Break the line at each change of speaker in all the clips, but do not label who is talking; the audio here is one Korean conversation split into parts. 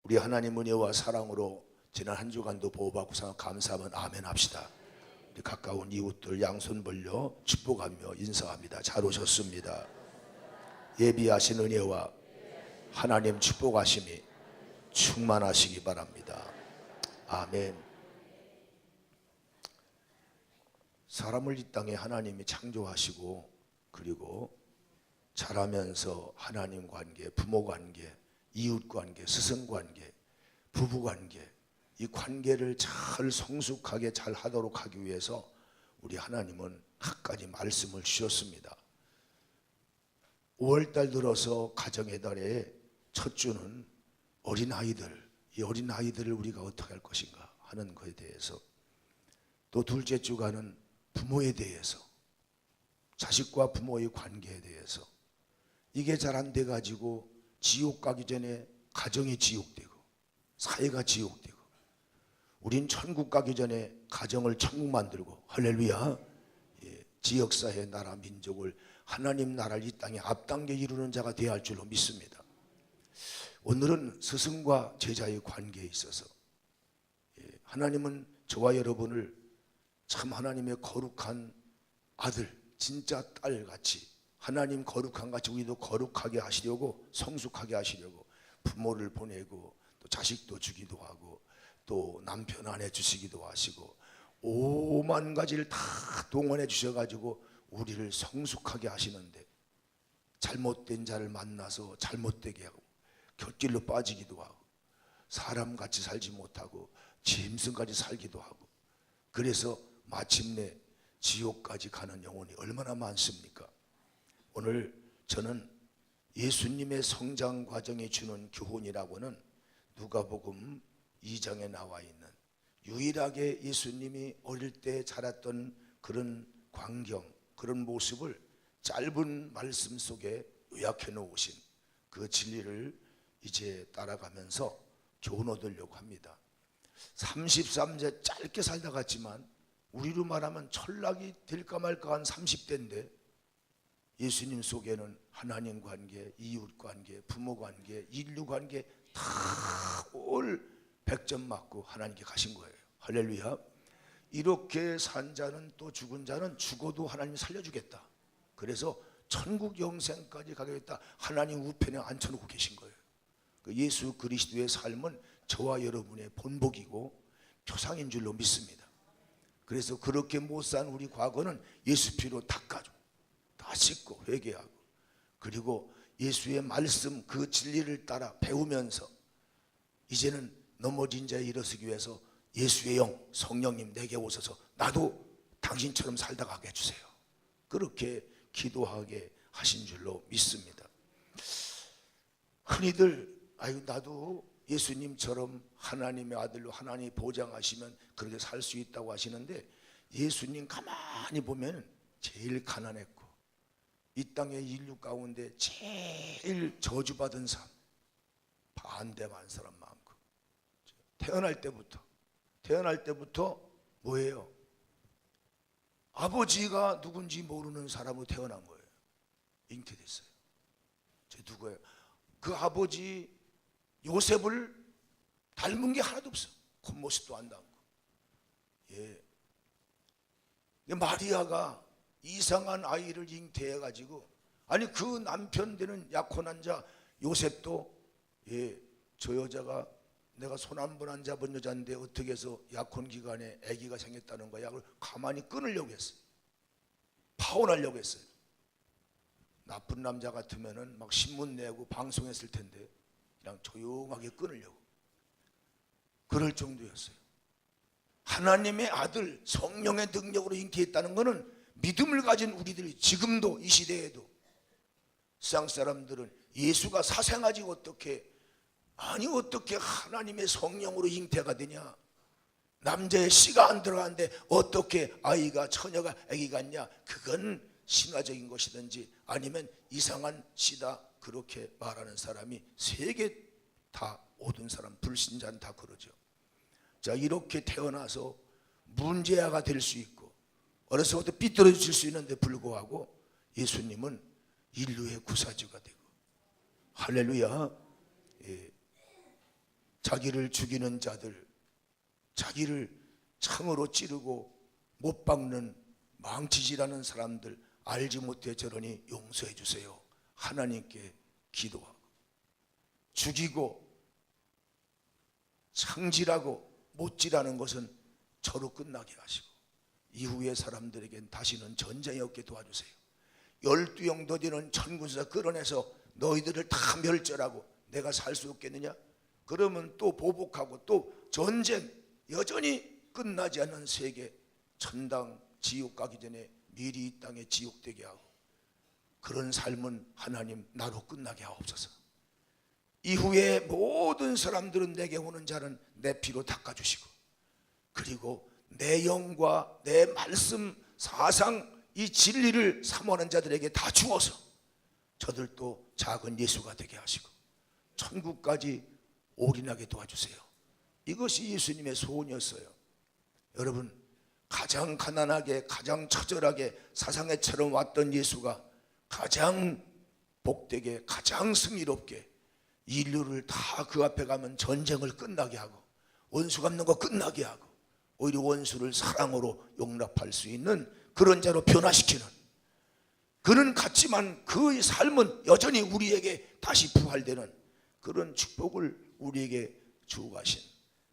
우리 하나님 은혜와 사랑으로 지난 한 주간도 보호받고 감사하면 아멘 합시다. 우리 가까운 이웃들 양손 벌려 축복하며 인사합니다. 잘 오셨습니다. 예비하신 은혜와 하나님 축복하심이 충만하시기 바랍니다. 아멘. 사람을 이 땅에 하나님이 창조하시고 그리고 자라면서 하나님 관계, 부모 관계, 이웃 관계, 스승 관계, 부부 관계, 이 관계를 잘 성숙하게 잘 하도록 하기 위해서 우리 하나님은 한 가지 말씀을 주셨습니다. 5월달 들어서 가정의 달에 첫 주는 어린아이들, 이 어린아이들을 우리가 어떻게 할 것인가 하는 것에 대해서, 또 둘째 주간은 부모에 대해서, 자식과 부모의 관계에 대해서, 이게 잘 안 돼가지고 지옥 가기 전에 가정이 지옥되고 사회가 지옥되고, 우린 천국 가기 전에 가정을 천국 만들고, 할렐루야, 지역사회, 나라, 민족을 하나님 나라를 이 땅에 앞당겨 이루는 자가 되어야 할 줄로 믿습니다. 오늘은 스승과 제자의 관계에 있어서 하나님은 저와 여러분을 참 하나님의 거룩한 아들, 진짜 딸같이, 하나님 거룩한 같이 우리도 거룩하게 하시려고, 성숙하게 하시려고 부모를 보내고 또 자식도 주기도 하고 또 남편 아내 주시기도 하시고 오만 가지를 다 동원해 주셔가지고 우리를 성숙하게 하시는데, 잘못된 자를 만나서 잘못되게 하고 곁길로 빠지기도 하고 사람같이 살지 못하고 짐승같이 살기도 하고, 그래서 마침내 지옥까지 가는 영혼이 얼마나 많습니까? 오늘 저는 예수님의 성장 과정이 주는 교훈이라고는 누가복음 2장에 나와 있는, 유일하게 예수님이 어릴 때 자랐던 그런 광경, 그런 모습을 짧은 말씀 속에 요약해 놓으신 그 진리를 이제 따라가면서 교훈 얻으려고 합니다. 33세 짧게 살다 갔지만 우리로 말하면 철락이 될까 말까 한 30대인데 예수님 속에는 하나님 관계, 이웃 관계, 부모 관계, 인류 관계 다 올 100점 맞고 하나님께 가신 거예요. 할렐루야. 이렇게 산 자는, 또 죽은 자는 죽어도 하나님이 살려주겠다. 그래서 천국 영생까지 가겠다. 하나님 우편에 앉혀놓고 계신 거예요. 예수 그리스도의 삶은 저와 여러분의 본보기고 표상인 줄로 믿습니다. 그래서 그렇게 못 산 우리 과거는 예수 피로 닦아줘, 다 씻고 회개하고, 그리고 예수의 말씀 그 진리를 따라 배우면서 이제는 넘어진 자에 일어서기 위해서 예수의 영, 성령님 내게 오셔서 나도 당신처럼 살다 가게 해주세요. 그렇게 기도하게 하신 줄로 믿습니다. 흔히들 아유 나도 예수님처럼 하나님의 아들로 하나님이 보장하시면 그렇게 살 수 있다고 하시는데, 예수님 가만히 보면 제일 가난했고 이 땅의 인류 가운데 제일 저주받은 삶, 반대만 사람 많고, 태어날 때부터 뭐예요? 아버지가 누군지 모르는 사람으로 태어난 거예요. 잉태됐어요. 저 누구예요? 그 아버지 요셉을 닮은 게 하나도 없어. 겉모습도 안 닮고. 마리아가 이상한 아이를 잉태해가지고, 아니 그 남편 되는 약혼한 자 요셉도 저 여자가 내가 손 한 번 안 잡은 여자인데 어떻게 해서 약혼 기간에 아기가 생겼다는 거야. 그걸 가만히 끊으려고 했어요. 파혼하려고 했어요. 나쁜 남자 같으면은 막 신문 내고 방송했을 텐데 그냥 조용하게 끊으려고, 그럴 정도였어요. 하나님의 아들 성령의 능력으로 잉태했다는 것은 믿음을 가진 우리들이 지금도 이 시대에도, 세상 사람들은 예수가 사생아지 어떻게, 아니 어떻게 하나님의 성령으로 잉태가 되냐, 남자의 씨가 안 들어가는데 어떻게 아이가, 처녀가 아기 같냐, 그건 신화적인 것이든지 아니면 이상한 씨다, 그렇게 말하는 사람이 세계 다, 모든 사람, 불신자는 다 그러죠. 자, 이렇게 태어나서 문제아가 될 수 있고 어려서부터 삐뚤어질 수 있는데 불구하고 예수님은 인류의 구사주가 되고, 할렐루야. 자기를 죽이는 자들, 자기를 창으로 찌르고 못 박는 망치질하는 사람들 알지 못해 저러니 용서해 주세요. 하나님께 기도하고, 죽이고 창질하고 못질하는 것은 저로 끝나게 하시고, 이후의 사람들에겐 다시는 전쟁이 없게 도와주세요. 12영도 되는 천군에서 끌어내서 너희들을 다 멸절하고 내가 살 수 없겠느냐? 그러면 또 보복하고 또 전쟁, 여전히 끝나지 않는 세계, 천당 지옥 가기 전에 미리 이 땅에 지옥 되게 하고, 그런 삶은 하나님 나로 끝나게 하옵소서. 이후에 모든 사람들은 내게 오는 자는 내 피로 닦아주시고, 그리고 내 영과 내 말씀, 사상, 이 진리를 사모하는 자들에게 다 주어서 저들도 작은 예수가 되게 하시고 천국까지 올인하게 도와주세요. 이것이 예수님의 소원이었어요. 여러분, 가장 가난하게, 가장 처절하게 사상애처럼 왔던 예수가 가장 복되게, 가장 승리롭게 인류를 다 그 앞에 가면 전쟁을 끝나게 하고 원수 갚는 거 끝나게 하고 오히려 원수를 사랑으로 용납할 수 있는 그런 자로 변화시키는, 그는 같지만 그의 삶은 여전히 우리에게 다시 부활되는 그런 축복을 우리에게 주고 가신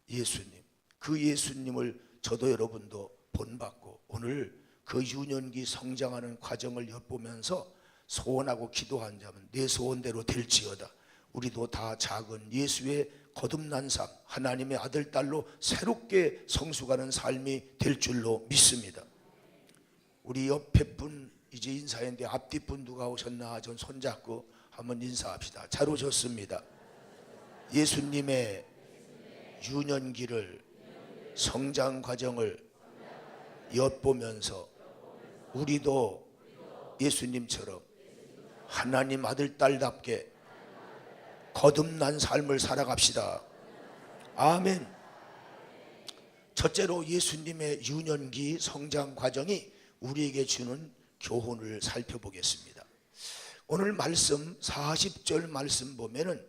예수님, 그 예수님을 저도 여러분도 본받고 오늘 그 유년기 성장하는 과정을 엿보면서 소원하고 기도한 자면 내 소원대로 될지어다. 우리도 다 작은 예수의 거듭난 삶, 하나님의 아들 딸로 새롭게 성숙하는 삶이 될 줄로 믿습니다. 우리 옆에 분 이제 인사했는데 앞뒤 분 누가 오셨나? 전 손잡고 한번 인사합시다. 잘 오셨습니다. 예수님의 유년기를, 성장 과정을 엿보면서 우리도 예수님처럼 하나님 아들 딸답게 거듭난 삶을 살아갑시다. 아멘. 첫째로 예수님의 유년기 성장 과정이 우리에게 주는 교훈을 살펴보겠습니다. 오늘 말씀 40절 말씀 보면은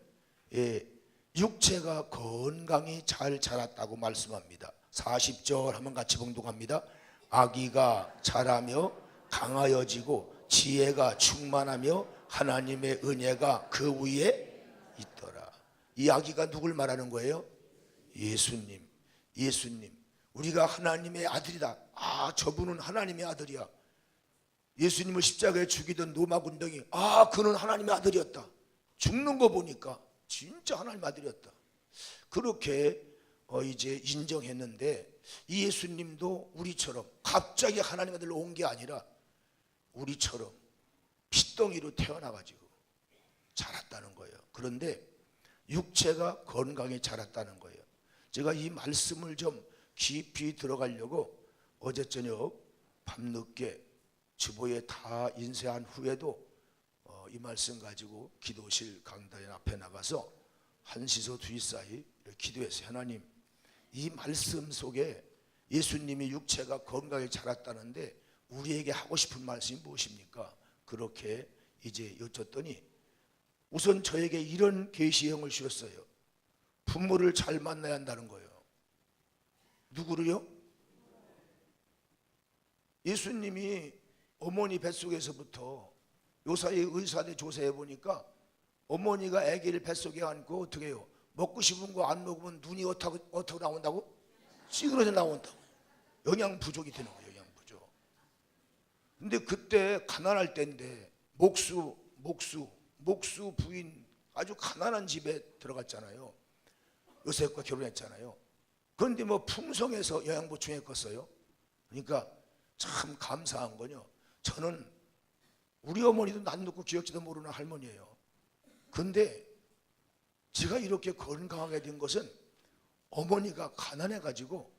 육체가 건강히 잘 자랐다고 말씀합니다. 40절 한번 같이 봉독합니다. 아기가 자라며 강하여지고 지혜가 충만하며 하나님의 은혜가 그 위에 있더라. 이 아기가 누굴 말하는 거예요? 예수님. 예수님, 우리가 하나님의 아들이다. 아, 저분은 하나님의 아들이야. 예수님을 십자가에 죽이던 로마 군병이 그는 하나님의 아들이었다. 죽는 거 보니까 진짜 하나님의 아들이었다. 그렇게 이제 인정했는데, 이 예수님도 우리처럼 갑자기 하나님의 아들로 온 게 아니라 우리처럼 핏덩이로 태어나가지고 자랐다는 거예요. 그런데 육체가 건강히 자랐다는 거예요. 제가 이 말씀을 좀 깊이 들어가려고 어제 저녁 밤늦게 주보에 다 인쇄한 후에도 이 말씀 가지고 기도실 강단 앞에 나가서 1시서 2시 사이 기도했어요. 하나님, 이 말씀 속에 예수님이 육체가 건강히 자랐다는데 우리에게 하고 싶은 말씀이 무엇입니까? 그렇게 이제 여쭸더니 우선 저에게 이런 계시형을 주셨어요. 부모를 잘 만나야 한다는 거예요. 누구를요? 예수님이 어머니 뱃속에서부터 요사이 의사들 조사해 보니까 어머니가 아기를 뱃속에 안고 어떻게 해요? 먹고 싶은 거 안 먹으면 눈이 어떻게 나온다고? 찌그러져 나온다고. 영양 부족이 되는 거예요. 영양 부족. 근데 그때 가난할 때인데 목수 부인 아주 가난한 집에 들어갔잖아요. 요셉과 결혼했잖아요. 그런데 뭐 풍성해서 영양 보충했겠어요? 그러니까 참 감사한 거요. 저는 우리 어머니도 난 놓고 기억지도 모르는 할머니예요. 근데 제가 이렇게 건강하게 된 것은 어머니가 가난해가지고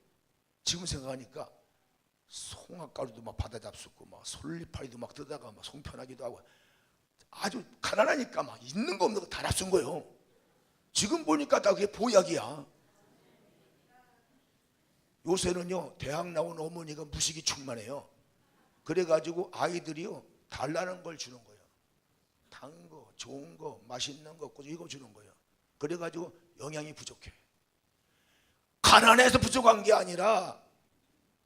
지금 생각하니까 송악가루도 막 받아 잡수고 막 솔잎파리도 막 뜯다가 막 송편하기도 하고 아주 가난하니까 막 있는 거 없는 거 다 납순 거예요. 지금 보니까 다 그게 보약이야. 요새는요 대학 나온 어머니가 무식이 충만해요. 그래가지고 아이들이요 달라는 걸 주는 거예요. 단 거, 좋은 거, 맛있는 거, 이거 주는 거예요. 그래가지고 영양이 부족해. 가난해서 부족한 게 아니라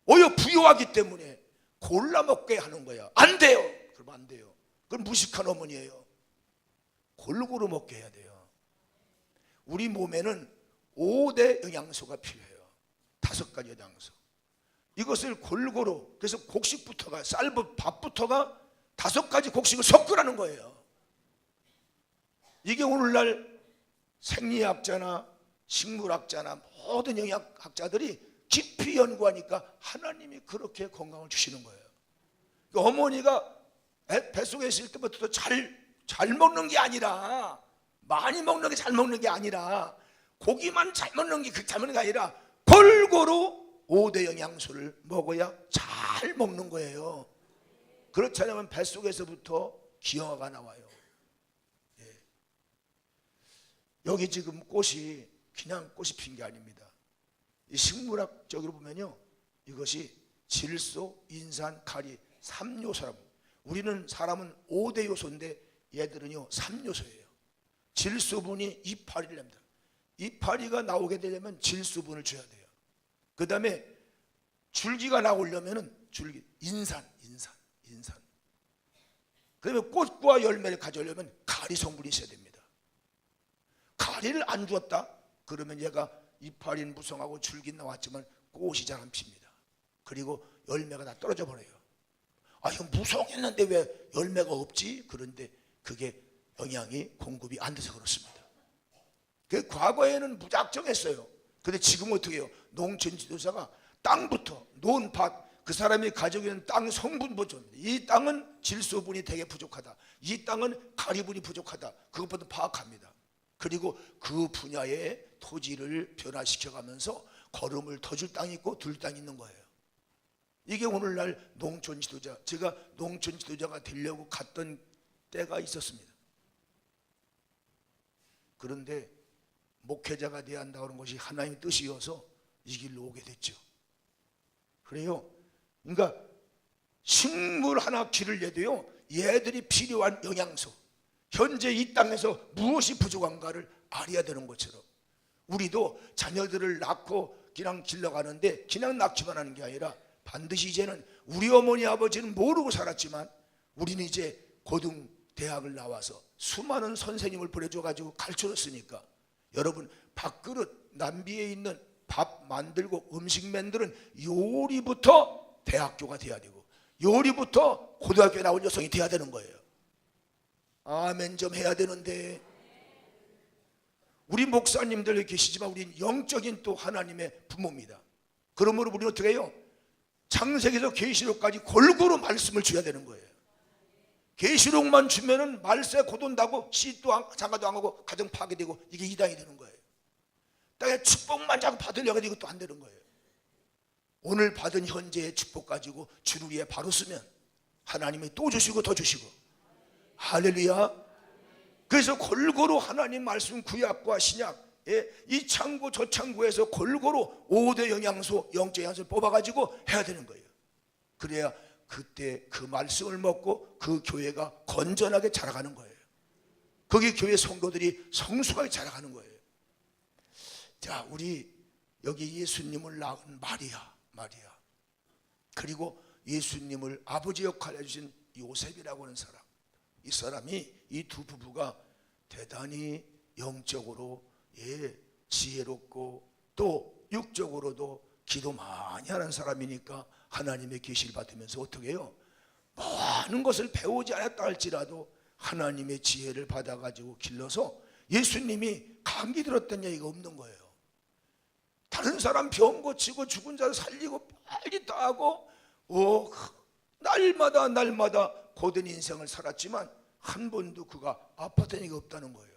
오히려 부유하기 때문에 골라 먹게 하는 거야. 안 돼요. 그러면 안 돼요. 그건 무식한 어머니예요. 골고루 먹게 해야 돼요. 우리 몸에는 5대 영양소가 필요해요. 5가지 영양소. 이것을 골고루, 그래서 곡식부터가, 밥부터가 5가지 곡식을 섞으라는 거예요. 이게 오늘날 생리학자나 식물학자나 모든 영양학자들이 깊이 연구하니까 하나님이 그렇게 건강을 주시는 거예요. 그러니까 어머니가 뱃속에 있을 때부터 잘 먹는 게 아니라, 많이 먹는 게 잘 먹는 게 아니라, 고기만 잘 먹는 게 잘 먹는 게 아니라 골고루 5대 영양소를 먹어야 잘 먹는 거예요. 그렇지 않으면 뱃속에서부터 기형아가 나와요. 예. 여기 지금 꽃이 그냥 꽃이 핀 게 아닙니다. 이 식물학적으로 보면요, 이것이 질소, 인산, 가리 3요소라고. 우리는 사람은 5대 요소인데 얘들은요 3요소예요. 질소분이 이파리를 냅니다. 이파리가 나오게 되려면 질소분을 줘야 돼요. 그 다음에 줄기가 나오려면 인산. 그 다음에 꽃과 열매를 가져오려면 가리 성분이 있어야 됩니다. 가리를 안 주었다 그러면 얘가 이파리는 무성하고 줄기는 나왔지만 꽃이 잘 안 핍니다. 그리고 열매가 다 떨어져 버려요. 아, 이거 무성했는데 왜 열매가 없지? 그런데 그게 영양이 공급이 안 돼서 그렇습니다. 그 과거에는 무작정 했어요. 근데 지금 어떻게 해요? 농촌 지도자가 땅부터 놓은 밭, 그 사람이 가지고 있는 땅 성분 보존, 이 땅은 질소분이 되게 부족하다, 이 땅은 가리분이 부족하다, 그것부터 파악합니다. 그리고 그 분야의 토지를 변화시켜가면서 거름을 더 줄 땅이 있고 둘 땅이 있는 거예요. 이게 오늘날 농촌 지도자, 제가 농촌 지도자가 되려고 갔던 때가 있었습니다. 그런데 목회자가 되어야 한다는 것이 하나님의 뜻이어서 이 길로 오게 됐죠. 그래요. 그러니까 식물 하나 길을 내도요, 얘들이 필요한 영양소, 현재 이 땅에서 무엇이 부족한가를 알아야 되는 것처럼 우리도 자녀들을 낳고 그냥 길러가는데 그냥 낳기만 하는 게 아니라 반드시 이제는 우리 어머니 아버지는 모르고 살았지만 우리는 이제 고등 대학을 나와서 수많은 선생님을 보내줘가지고 가르쳐줬으니까 여러분, 밥그릇 남비에 있는 밥 만들고 음식 만드는 요리부터 대학교가 돼야 되고 요리부터 고등학교에 나온 여성이 돼야 되는 거예요. 아멘 좀 해야 되는데, 우리 목사님들 계시지만 우리는 영적인 또 하나님의 부모입니다. 그러므로 우리는 어떻게 해요? 창세기에서 계시록까지 골고루 말씀을 줘야 되는 거예요. 계시록만 주면은 말세 곧온다고 씨도 장가도 안 하고 가정 파괴되고 이게 이당이 되는 거예요. 땅에 축복만 자꾸 받으려고 해도 이것도 안 되는 거예요. 오늘 받은 현재의 축복 가지고 주를 위해 바로 쓰면 하나님이 또 주시고 더 주시고, 할렐루야. 그래서 골고루 하나님 말씀 구약과 신약, 이 창고 저 창고에서 골고루 5대 영양소, 영적 영양소를 뽑아가지고 해야 되는 거예요. 그래야 그때 그 말씀을 먹고 그 교회가 건전하게 자라가는 거예요. 거기 교회 성도들이 성숙하게 자라가는 거예요. 자, 우리 여기 예수님을 낳은 마리아, 그리고 예수님을 아버지 역할을 해주신 요셉이라고 하는 사람, 이 사람이, 이 두 부부가 대단히 영적으로 지혜롭고 또 육적으로도 기도 많이 하는 사람이니까 하나님의 계시를 받으면서 어떻게 해요? 많은 것을 배우지 않았다 할지라도 하나님의 지혜를 받아가지고 길러서 예수님이 감기 들었던 얘기가 없는 거예요. 다른 사람 병 고치고 죽은 자를 살리고 빨리 따고 날마다 고된 인생을 살았지만 한 번도 그가 아팠던 얘기가 없다는 거예요.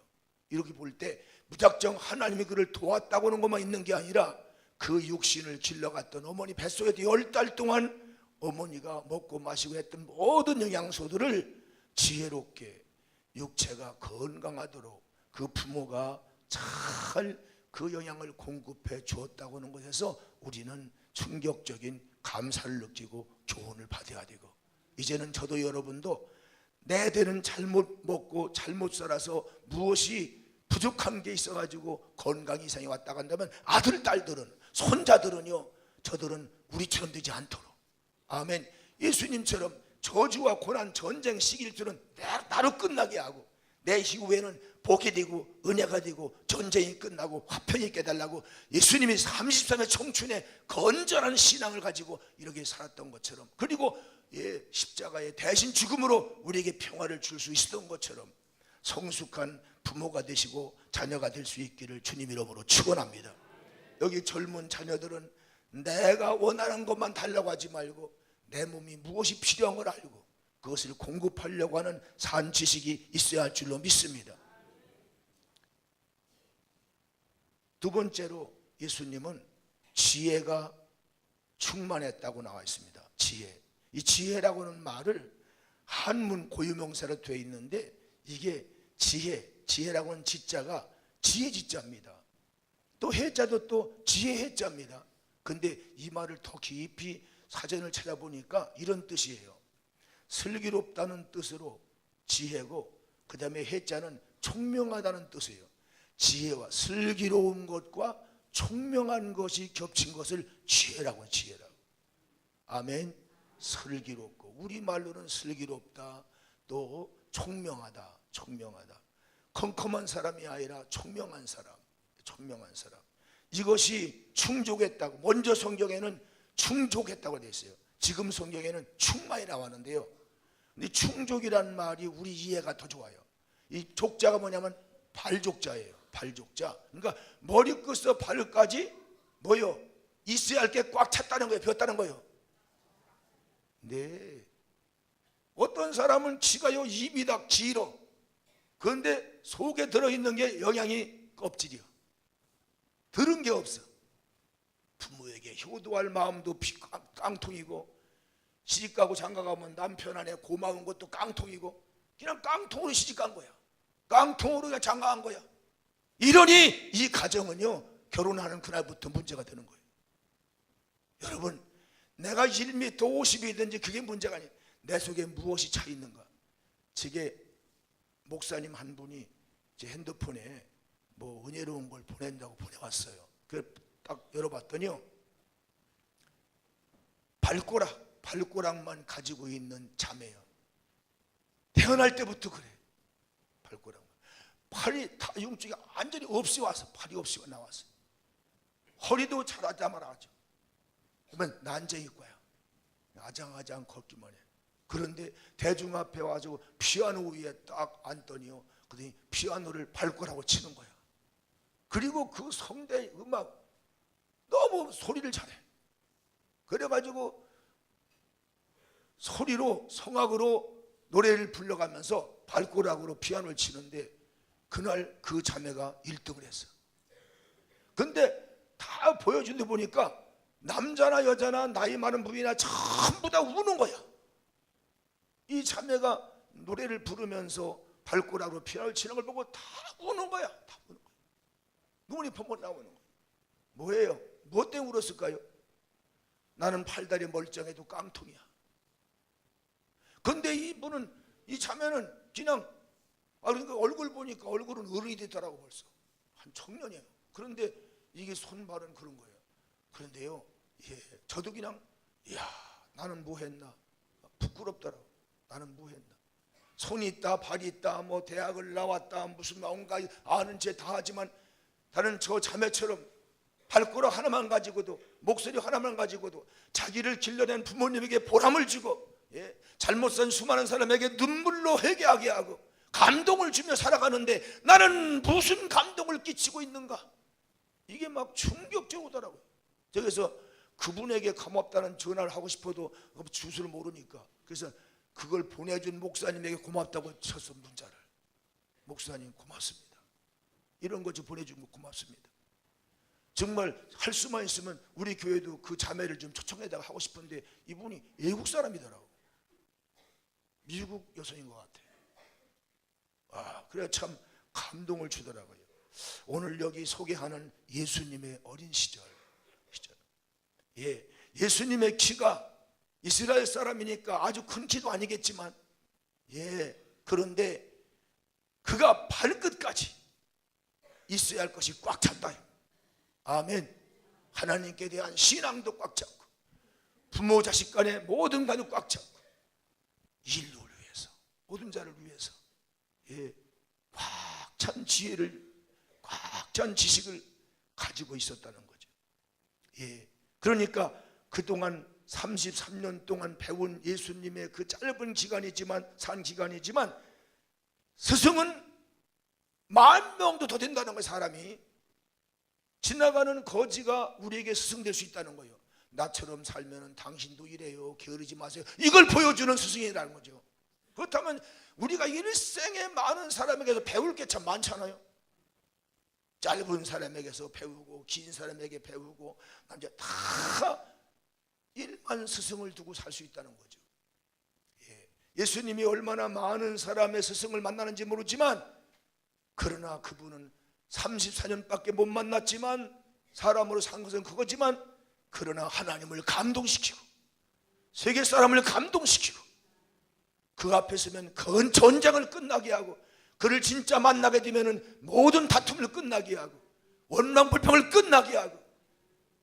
이렇게 볼 때 무작정 하나님이 그를 도왔다고 하는 것만 있는 게 아니라 그 육신을 길러갔던 어머니 뱃속에 10달 동안 어머니가 먹고 마시고 했던 모든 영양소들을 지혜롭게 육체가 건강하도록 그 부모가 잘 그 영양을 공급해 주었다고 하는 것에서 우리는 충격적인 감사를 느끼고 교훈을 받아야 되고, 이제는 저도 여러분도 내 대는 잘못 먹고 잘못 살아서 무엇이 부족한 게 있어가지고 건강 이상이 왔다 간다면 아들, 딸들은, 손자들은요, 저들은 우리처럼 되지 않도록, 아멘. 예수님처럼 저주와 고난, 전쟁 시기들은 나로 끝나게 하고 내 이후에는 복이 되고 은혜가 되고 전쟁이 끝나고 화평이 깨달라고 예수님이 33의 청춘에 건전한 신앙을 가지고 이렇게 살았던 것처럼, 그리고 십자가의 대신 죽음으로 우리에게 평화를 줄 수 있었던 것처럼 성숙한 부모가 되시고 자녀가 될 수 있기를 주님 이름으로 축원합니다. 여기 젊은 자녀들은 내가 원하는 것만 달라고 하지 말고 내 몸이 무엇이 필요한 걸 알고 그것을 공급하려고 하는 산 지식이 있어야 할 줄로 믿습니다. 두 번째로 예수님은 지혜가 충만했다고 나와 있습니다. 지혜. 이 지혜라고 하는 말을 한문 고유명사로 되어 있는데 이게 지혜라고 하는 지자가 지혜 지자입니다. 또 해자도 또 지혜 해자입니다. 근데 이 말을 더 깊이 사전을 찾아보니까 이런 뜻이에요. 슬기롭다는 뜻으로 지혜고, 그 다음에 해자는 총명하다는 뜻이에요. 지혜와 슬기로운 것과 총명한 것이 겹친 것을 지혜라고 해요. 지혜라고. 아멘. 슬기롭고, 우리말로는 슬기롭다, 또 총명하다. 컴컴한 사람이 아니라 총명한 사람. 이것이 충족했다고, 먼저 성경에는 충족했다고 되어 있어요. 지금 성경에는 충만이 나왔는데요, 근데 충족이라는 말이 우리 이해가 더 좋아요. 이 족자가 뭐냐면 발족자예요. 발족자. 그러니까 머리끝부터 발끝까지 뭐요? 있어야 할 게 꽉 찼다는 거예요. 비었다는 거예요. 네. 어떤 사람은 지가요 입이 다 길어. 그런데 속에 들어있는 게 영양이 껍질이야. 들은 게 없어. 부모에게 효도할 마음도 깡통이고, 시집가고 장가가면 남편 안에 고마운 것도 깡통이고, 그냥 깡통으로 시집간 거야. 깡통으로 그냥 장가간 거야. 이러니 이 가정은요 결혼하는 그날부터 문제가 되는 거예요. 여러분, 내가 1m 50이든지 그게 문제가 아니에요. 내 속에 무엇이 차 있는가. 제게 목사님 한 분이 제 핸드폰에 뭐 은혜로운 걸 보낸다고 보내왔어요. 그 딱 열어봤더니요, 발꼬락만 가지고 있는 자매예요. 태어날 때부터 그래. 발꼬락. 팔이 다 용쪽이 완전히 없이 와서, 팔이 없이 나왔어. 허리도 자라자 말아가죠. 그러면 난쟁이 거야. 아장아장 걷기만 해. 그런데 대중 앞에 와서 피아노 위에 딱 앉더니요, 그러더니 피아노를 발꼬락으로 치는 거야. 그리고 그 성대 음악 너무 소리를 잘해. 그래가지고 소리로, 성악으로 노래를 불러가면서 발꼬락으로 피아노를 치는데 그날 그 자매가 1등을 했어. 근데 다 보여준 데 보니까 남자나 여자나 나이 많은 분이나 전부 다 우는 거야. 이 자매가 노래를 부르면서 발꼬락으로 피아노를 치는 걸 보고 다 우는 거야. 다 우는 거야. 눈이 펑펑 나오는 거야. 뭐예요? 뭐 때문에 울었을까요? 나는 팔다리 멀쩡해도 깡통이야. 근데 이분은, 이 자매는 그냥 그러니까 얼굴 보니까 얼굴은 어른이 되더라고. 벌써 한 청년이에요. 그런데 이게 손발은 그런 거예요. 그런데요, 저도 그냥 나는 뭐 했나 부끄럽더라고. 나는 뭐 했나. 손이 있다, 발이 있다, 뭐 대학을 나왔다, 무슨 뭔가 아는 체 다 하지만 나는 저 자매처럼 발꼬락 하나만 가지고도, 목소리 하나만 가지고도 자기를 길러낸 부모님에게 보람을 주고, 잘못 산 수많은 사람에게 눈물로 회개하게 하고 감동을 주며 살아가는데 나는 무슨 감동을 끼치고 있는가. 이게 막 충격적이더라고요. 그래서 그분에게 고맙다는 전화를 하고 싶어도 주소를 모르니까, 그래서 그걸 보내준 목사님에게 고맙다고 쳤어, 문자를. 목사님 고맙습니다. 이런 거 좀 보내준 거 고맙습니다. 정말 할 수만 있으면 우리 교회도 그 자매를 좀 초청해다가 하고 싶은데 이분이 외국 사람이더라고. 미국 여성인 것 같아. 그래 참 감동을 주더라고요. 오늘 여기 소개하는 예수님의 어린 시절. 예수님의 키가 이스라엘 사람이니까 아주 큰 키도 아니겠지만, 그런데 그가 발끝까지 있어야 할 것이 꽉 찼다. 아멘. 하나님께 대한 신앙도 꽉 찼고, 부모 자식 간의 모든 간을 꽉 찼고, 인류를 위해서, 모든 자를 위해서 꽉 찬 지혜를, 꽉 찬 지식을 가지고 있었다는 거죠. 그러니까 그동안 33년 동안 배운 예수님의 그 짧은 기간이지만, 산 기간이지만, 스승은 10,000명도 더 된다는 거예요. 사람이 지나가는 거지가 우리에게 스승 될 수 있다는 거예요. 나처럼 살면 당신도 이래요, 게으르지 마세요, 이걸 보여주는 스승이라는 거죠. 그렇다면 우리가 일생에 많은 사람에게서 배울 게 참 많잖아요. 짧은 사람에게서 배우고, 긴 사람에게 배우고, 남자 다 일만 스승을 두고 살 수 있다는 거죠. 예수님이 얼마나 많은 사람의 스승을 만나는지 모르지만, 그러나 그분은 34년밖에 못 만났지만, 사람으로 산 것은 그거지만, 그러나 하나님을 감동시키고 세계 사람을 감동시키고 그 앞에 서면 그 전쟁을 끝나게 하고, 그를 진짜 만나게 되면 모든 다툼을 끝나게 하고, 원망불평을 끝나게 하고,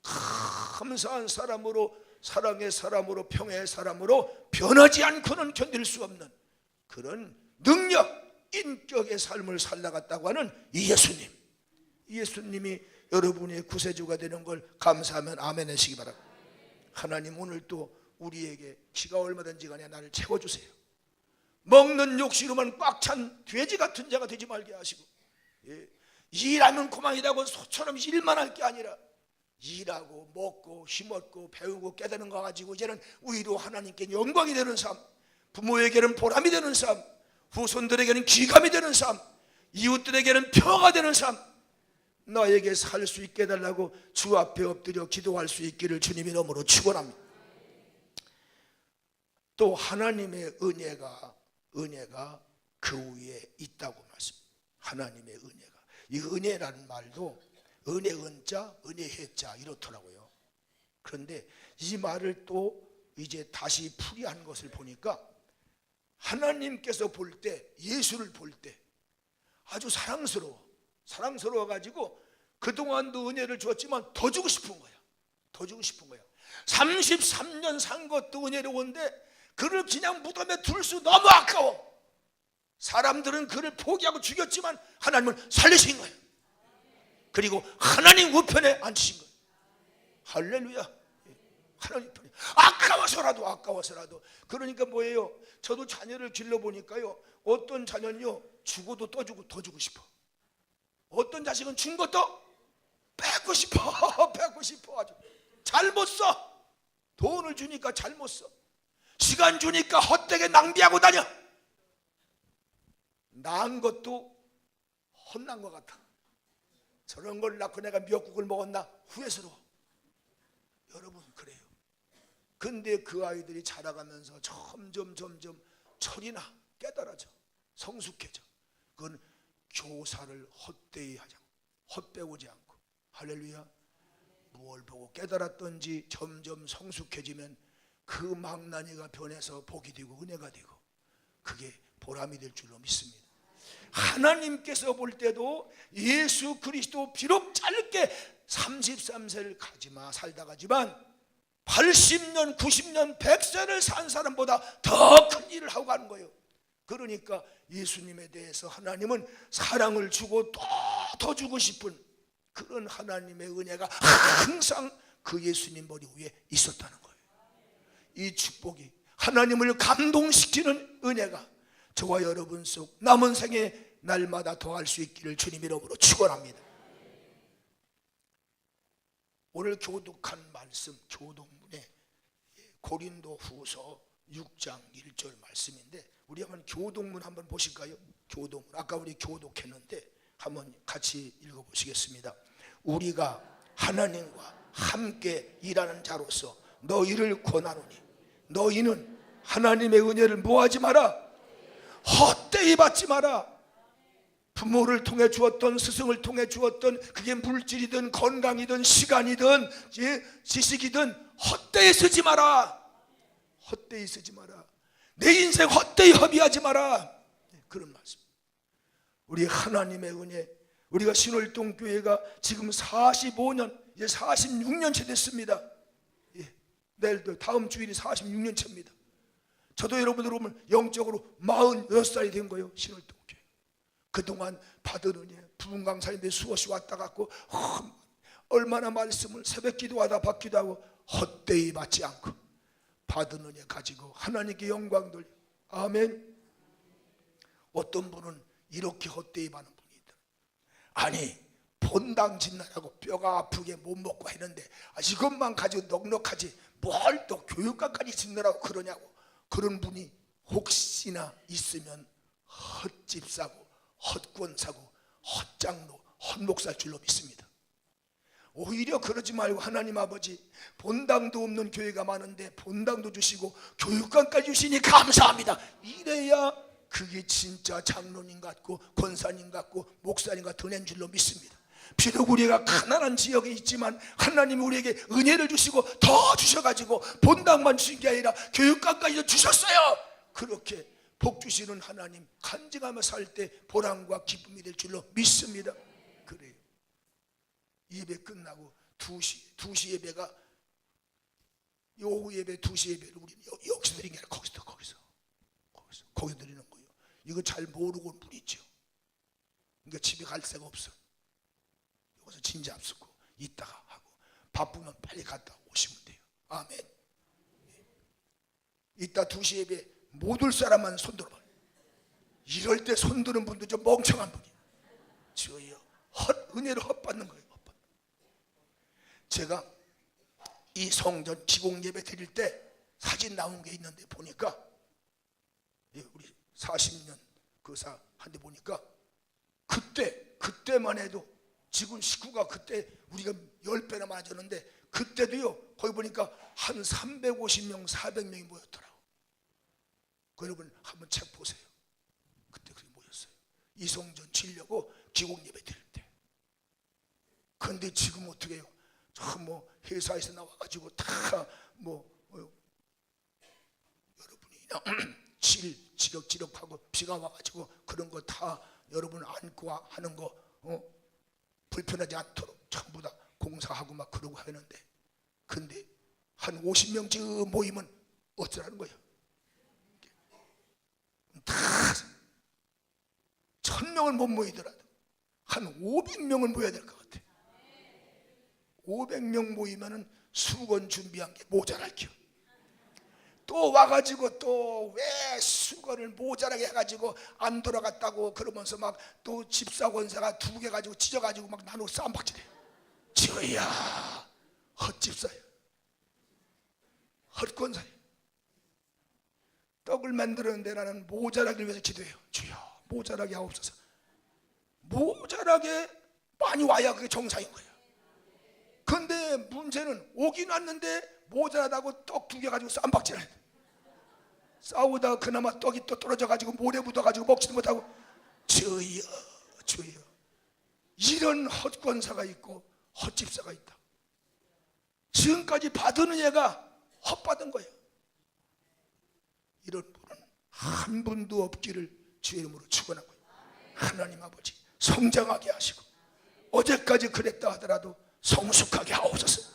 감사한 사람으로, 사랑의 사람으로, 평화의 사람으로 변하지 않고는 견딜 수 없는 그런 능력, 인격의 삶을 살아갔다고 하는 이 예수님, 이 예수님이 여러분의 구세주가 되는 걸 감사하면 아멘 하시기 바랍니다. 하나님, 오늘 또 우리에게 기가 얼마든지 간에 나를 채워주세요. 먹는 욕심으로만 꽉 찬 돼지 같은 자가 되지 말게 하시고, 일하면 그만이라고 소처럼 일만 할 게 아니라 일하고 먹고 힘없고 배우고 깨닫는 거 가지고 이제는 우리로 하나님께 영광이 되는 삶, 부모에게는 보람이 되는 삶, 후손들에게는 귀감이 되는 삶, 이웃들에게는 평화가 되는 삶, 나에게 살 수 있게 해달라고 주 앞에 엎드려 기도할 수 있기를 주님의 이름으로 축원합니다. 또 하나님의 은혜가 그 위에 있다고 말씀합니다. 하나님의 은혜가, 이 은혜라는 말도 은혜 은자, 은혜 해자 이렇더라고요. 그런데 이 말을 또 이제 다시 풀이한 것을 보니까, 하나님께서 볼 때, 예수를 볼 때 아주 사랑스러워 가지고 그동안도 은혜를 주었지만 더 주고 싶은 거야. 더 주고 싶은 거야. 33년 산 것도 은혜로운데 그를 그냥 무덤에 둘 수 너무 아까워. 사람들은 그를 포기하고 죽였지만 하나님은 살리신 거예요. 그리고 하나님 우편에 앉히신 거예요. 할렐루야. 하나님 편에 아까워서라도. 그러니까 뭐예요? 저도 자녀를 길러보니까요, 어떤 자녀는요 죽어도 더 주고 싶어. 어떤 자식은 준 것도 뺏고 싶어. 아주 잘 못 써. 돈을 주니까 잘 못 써. 시간 주니까 헛되게 낭비하고 다녀. 낳은 것도 헛난 것 같아. 저런 걸 낳고 내가 미역국을 먹었나 후회스러워. 여러분, 그래요. 근데 그 아이들이 자라가면서 점점 철이나 깨달아져, 성숙해져. 그건 교사를 헛되이 하지 않고, 헛배우지 않고. 할렐루야. 무엇을 보고 깨달았던지 점점 성숙해지면 그 망나니가 변해서 복이 되고 은혜가 되고, 그게 보람이 될 줄로 믿습니다. 하나님께서 볼 때도 예수 그리스도 비록 짧게 33세를 살다 가지만 80년, 90년, 100세를 산 사람보다 더 큰 일을 하고 가는 거예요. 그러니까 예수님에 대해서 하나님은 사랑을 주고 또 더 주고 싶은 그런 하나님의 은혜가 항상 그 예수님 머리 위에 있었다는 거예요. 이 축복이, 하나님을 감동시키는 은혜가 저와 여러분 속 남은 생에 날마다 더할 수 있기를 주님 이름으로 축원합니다. 오늘 교독한 말씀, 교독문에 고린도 후서 6장 1절 말씀인데, 우리 한번 교독문 한번 보실까요? 교독문, 아까 우리 교독했는데 한번 같이 읽어보시겠습니다. 우리가 하나님과 함께 일하는 자로서 너희를 권하노니, 너희는 하나님의 은혜를 뭐하지 마라, 헛되이 받지 마라. 부모를 통해 주었던, 스승을 통해 주었던, 그게 물질이든 건강이든 시간이든 지식이든 헛되이 쓰지 마라. 헛되이 쓰지 마라. 내 인생 헛되이 허비하지 마라. 그런 말씀. 우리 하나님의 은혜, 우리가 신월동 교회가 지금 45년, 이제 46년째 됐습니다. 예, 내일도 다음 주일이 46년째입니다. 저도 여러분들 보면 영적으로 46살이 된 거예요. 신월동 교회. 그동안 받은 은혜, 부흥 강사님들 수없이 왔다 갔고 얼마나 말씀을 새벽 기도하다 받기도 하고 헛되이 받지 않고 받은 은혜 가지고 하나님께 영광 돌려. 아멘. 어떤 분은 이렇게 헛되이 받는 분이 있다. 아니 본당 짓느라고 뼈가 아프게 못 먹고 했는데 이것만 가지고 넉넉하지 뭘 또 교육관까지 짓느라고 그러냐고. 그런 분이 혹시나 있으면 헛집 사고 헛권 사고 헛장로 헛목살 줄로 믿습니다. 오히려 그러지 말고 하나님 아버지 본당도 없는 교회가 많은데 본당도 주시고 교육관까지 주시니 감사합니다. 이래야 그게 진짜 장로님 같고 권사님 같고 목사님 같은 애 줄로 믿습니다. 비록 우리가 가난한 지역에 있지만 하나님이 우리에게 은혜를 주시고 더 주셔가지고 본당만 주신 게 아니라 교육관까지도 주셨어요. 그렇게 복 주시는 하나님 간증하며 살 때 보람과 기쁨이 될 줄로 믿습니다. 그래요. 예배 끝나고 2시 예배가 오후 예배 2시 예배를 우리는 여기서 드리는 게 아니라 거기서 드리는 거예요. 이거 잘 모르고 온 분이 있죠. 그러니까 집에 갈 데가 없어. 여기서 진지 앞서고 이따가 하고 바쁘면 빨리 갔다 오시면 돼요. 아멘. 이따 2시 예배 못 올 사람만 손 들어봐요. 이럴 때 손 드는 분도 좀 멍청한 분이에요. 주여 은혜를 헛받는 거예요. 제가 이 성전 기공 예배 드릴 때 사진 나온 게 있는데 보니까 우리 40년 교사 한데 보니까 그때만 해도 지금 식구가 그때 우리가 10배나 많아졌는데 그때도요 거기 보니까 한 350명 400명이 모였더라고. 여러분 한번 책 보세요. 그때 그렇게 모였어요. 이 성전 지려고 기공 예배 드릴 때. 근데 지금 어떻게 해요? 뭐 회사에서 나와가지고 다 여러분이 지력하고 비가 와가지고 그런 거 다 여러분 안고 하는 거 불편하지 않도록 전부 다 공사하고 막 그러고 하는데 근데 한 50명쯤 모이면 어쩌라는 거예요? 다 1000명을 못 모이더라도 한 500명은 모여야 될 것 같아요. 500명 모이면은 수건 준비한 게 모자랄게요. 또 와가지고 또 왜 수건을 모자라게 해가지고 안 돌아갔다고 그러면서 막 또 집사 권사가 2개 가지고 찢어가지고 막 나누고 싸움박질해. 저야 헛집사야 헛권사야. 떡을 만들었는데 나는 모자라기를 위해서 기도해요. 주여 모자라게 하옵소서. 모자라게 많이 와야 그게 정상인 거예요. 근데 문제는 오긴 왔는데 모자라다고 떡 2개 가지고 쌈박질해. 싸우다가 그나마 떡이 또 떨어져 가지고 모래 묻어 가지고 먹지도 못하고. 주여 이런 헛권사가 있고 헛집사가 있다. 지금까지 받은 은혜가 헛받은 거예요. 이런 분은 한 분도 없기를 주의 이름으로 축원하고요. 하나님 아버지 성장하게 하시고 어제까지 그랬다 하더라도 성숙하게 하옵소서.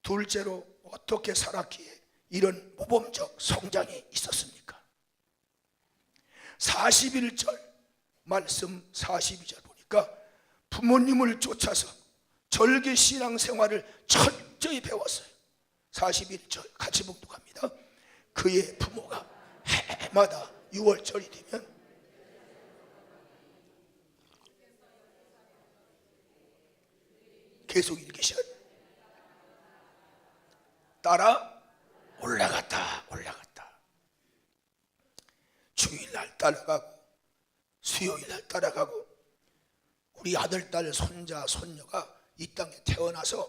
둘째로 어떻게 살았기에 이런 모범적 성장이 있었습니까? 41절 말씀 42절 보니까 부모님을 쫓아서 절개 신앙생활을 철저히 배웠어요. 41절 같이 봉독합니다. 그의 부모가 해마다 6월절이 되면 계속 읽으셔. 따라 올라갔다. 주일날 따라가고 수요일날 따라가고 우리 아들, 딸, 손자, 손녀가 이 땅에 태어나서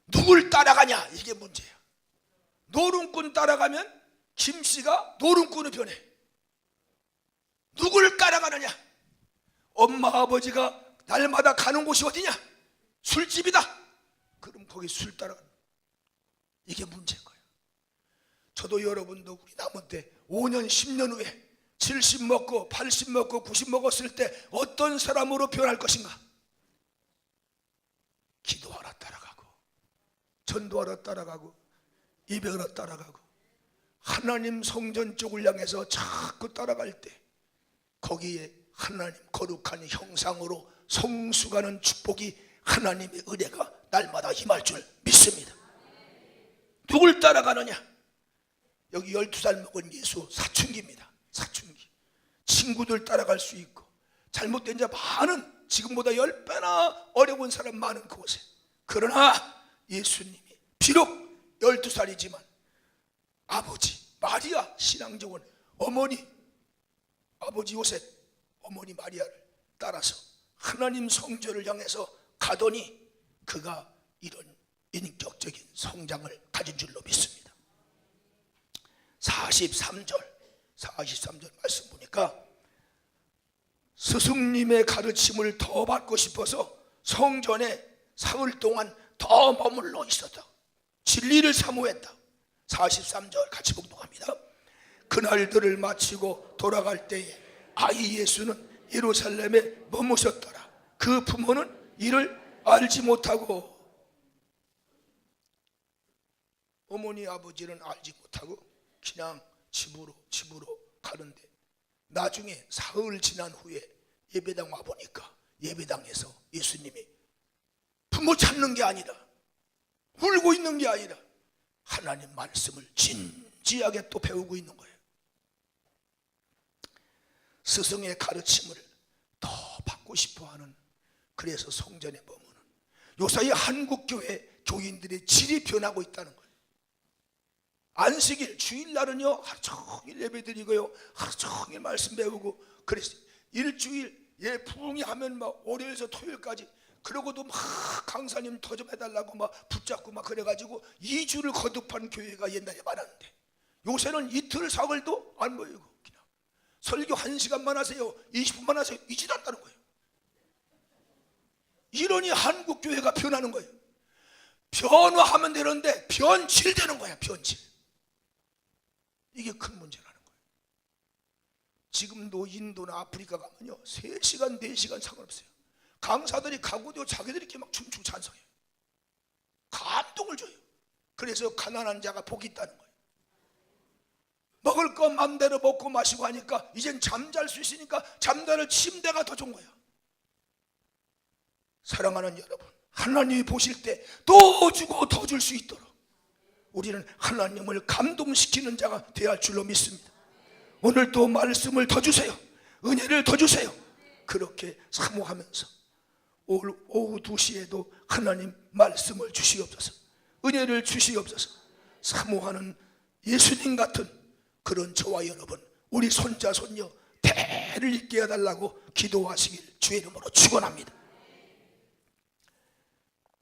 누굴 따라가냐 이게 문제야. 노름꾼 따라가면 김씨가 노름꾼으로 변해. 누굴 따라가느냐? 엄마 아버지가 날마다 가는 곳이 어디냐? 술집이다. 그럼 거기 술 따라가는 이게 문제인 거예요. 저도 여러분도 우리 남은 때 5년 10년 후에 70 먹고 80 먹고 90 먹었을 때 어떤 사람으로 변할 것인가? 기도하러 따라가고, 전도하러 따라가고, 예배하러 따라가고, 하나님 성전 쪽을 향해서 자꾸 따라갈 때 거기에 하나님 거룩한 형상으로 성숙하는 축복이, 하나님의 은혜가 날마다 임할 줄 믿습니다. 누굴 따라가느냐? 여기 12살 먹은 예수 사춘기입니다. 사춘기. 친구들 따라갈 수 있고, 잘못된 자 많은, 지금보다 10배나 어려운 사람 많은 그곳에, 그러나 예수님이 비록 12살이지만 아버지 마리아, 신앙정원 어머니, 아버지 요셉, 어머니 마리아를 따라서 하나님 성전을 향해서 가더니 그가 이런 인격적인 성장을 가진 줄로 믿습니다. 43절 말씀 보니까 스승님의 가르침을 더 받고 싶어서 성전에 사흘 동안 더 머물러 있었다. 진리를 사모했다. 43절 같이 봉독합니다. 그날들을 마치고 돌아갈 때에 아이 예수는 예루살렘에 머무셨더라. 그 부모는 이를 알지 못하고, 어머니 아버지는 알지 못하고 그냥 집으로 가는데, 나중에 사흘 지난 후에 예배당 와보니까 예배당에서 예수님이 부모 찾는 게 아니라, 울고 있는 게 아니라 하나님 말씀을 진지하게 또 배우고 있는 거예요. 스승의 가르침을 더 받고 싶어하는, 그래서 성전에 머무는, 요사이 한국교회 교인들의 질이 변하고 있다는 거예요. 안식일, 주일날은요 하루 종일 예배드리고요, 하루 종일 말씀 배우고, 그래서 일주일 부흥이 하면 막 월요일에서 토요일까지, 그러고도 막 강사님 더 좀 해달라고 막 붙잡고 막 그래가지고 2주를 거듭한 교회가 옛날에 많았는데, 요새는 이틀 사흘도 안 모이고 그냥 설교 1시간만 하세요, 20분만 하세요, 이지도 않다는 거예요. 이러니 한국 교회가 변하는 거예요. 변화하면 되는데 변질되는 거야. 변질. 이게 큰 문제라는 거예요. 지금도 인도나 아프리카 가면요 3시간 4시간 상관없어요. 강사들이 가고도 자기들이 이렇게 막 춤추고 찬성해요. 감동을 줘요. 그래서 가난한 자가 복이 있다는 거예요. 먹을 거 맘대로 먹고 마시고 하니까 이젠 잠잘 수 있으니까 잠자는 침대가 더 좋은 거야. 사랑하는 여러분, 하나님이 보실 때 또 주고 더 줄 수 있도록 우리는 하나님을 감동시키는 자가 되어야 할 줄로 믿습니다. 오늘도 말씀을 더 주세요. 은혜를 더 주세요. 그렇게 사모하면서 오후 2시에도 하나님 말씀을 주시옵소서, 은혜를 주시옵소서. 사모하는 예수님 같은 그런 저와 여러분, 우리 손자 손녀 대를 잇게 해달라고 기도하시길 주의 이름으로 축원합니다.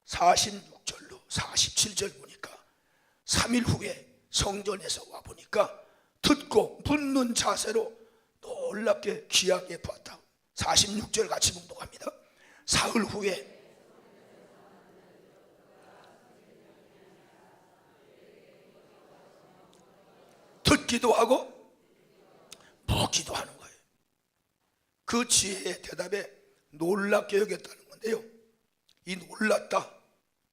46절로 47절 보니까 3일 후에 성전에서 와보니까 듣고 묻는 자세로 놀랍게 귀하게 보았다. 46절 같이 봉독합니다. 사흘 후에 듣기도 하고 묻기도 하는 거예요. 그 지혜의 대답에 놀랍게 여겼다는 건데요, 이 놀랐다,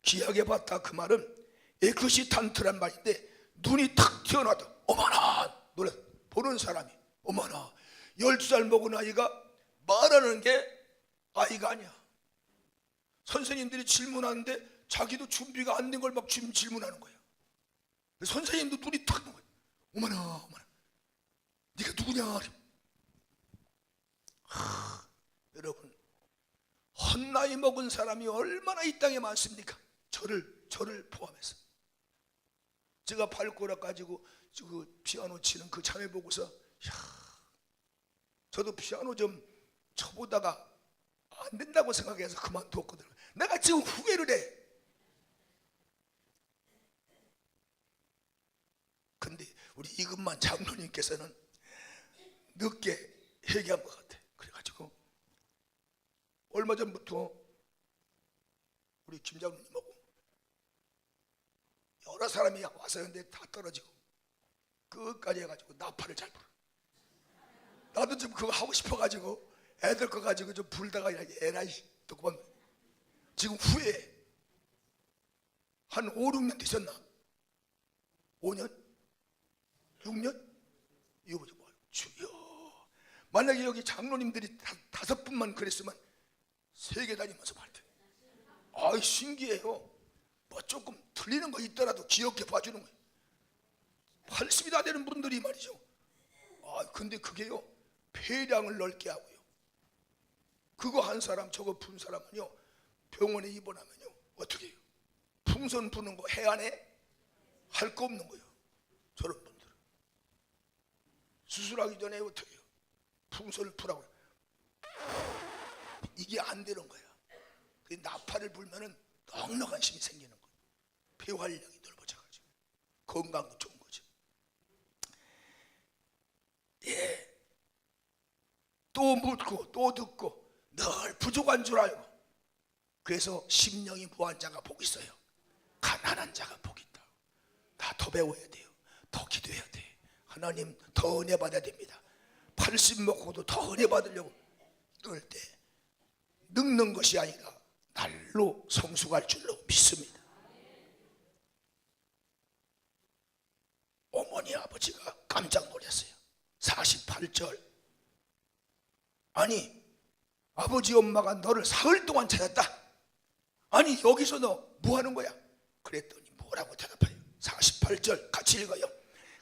귀하게 봤다, 그 말은 에크시탄트란 말인데 눈이 탁 튀어나왔다. 어머나 놀랐. 보는 사람이 어머나, 12살 먹은 아이가 말하는 게 아이가 아니야. 선생님들이 질문하는데 자기도 준비가 안 된 걸 막 질문하는 거야. 선생님도 눈이 탁 뜨는 거야. 어머나 네가 누구냐. 여러분, 헛나이 먹은 사람이 얼마나 이 땅에 많습니까? 저를 포함해서. 제가 발꼬락 가지고 그 피아노 치는 그 자매 보고서 저도 피아노 좀 쳐보다가 안 된다고 생각해서 그만두었거든요. 내가 지금 후회를 해. 근데 우리 이금만 장로님께서는 늦게 회개한 것 같아. 그래가지고 얼마 전부터 우리 김 장로님하고 여러 사람이 와서 했는데 다 떨어지고 끝까지 해가지고 나팔을 잘 불어. 나도 좀 그거 하고 싶어가지고 애들 거 가지고 좀 불다가 에라이 또 그만. 지금 후에 한 5, 6년 되셨나? 5년? 6년? 이거 보자. 주여, 만약에 여기 장로님들이 5분만 그랬으면 세계 다니면서 말 때, 아이 신기해요. 뭐 조금 틀리는 거 있더라도 기억해 봐주는 거예요. 80이 다 되는 분들이 말이죠. 아 근데 그게요, 폐량을 넓게 하고요, 그거 한 사람 저거 푼 사람은요 병원에 입원하면요 어떻게 해요? 풍선 부는 거 해안에 할 거 없는 거예요. 저런 분들은 수술하기 전에 어떻게 해요? 풍선을 풀라고 해요. 이게 안 되는 거야. 그 나팔을 불면은 넉넉한 힘이 생기는 거예요. 폐활량이 넓어져가지고 건강도 좋은 거죠. 예. 또 묻고 또 듣고 늘 부족한 줄 알고, 그래서 심령이 무한 자가 복이 있어요. 가난한 자가 복이 있다. 다 더 배워야 돼요. 더 기도해야 돼. 하나님 더 은혜 받아야 됩니다. 80 먹고도 더 은혜 받으려고 그럴 때 늙는 것이 아니라 날로 성숙할 줄로 믿습니다. 어머니 아버지가 깜짝 놀랐어요. 48절. 아니 아버지 엄마가 너를 사흘 동안 찾았다. 아니 여기서 너 뭐하는 거야? 그랬더니 뭐라고 대답해요? 48절 같이 읽어요.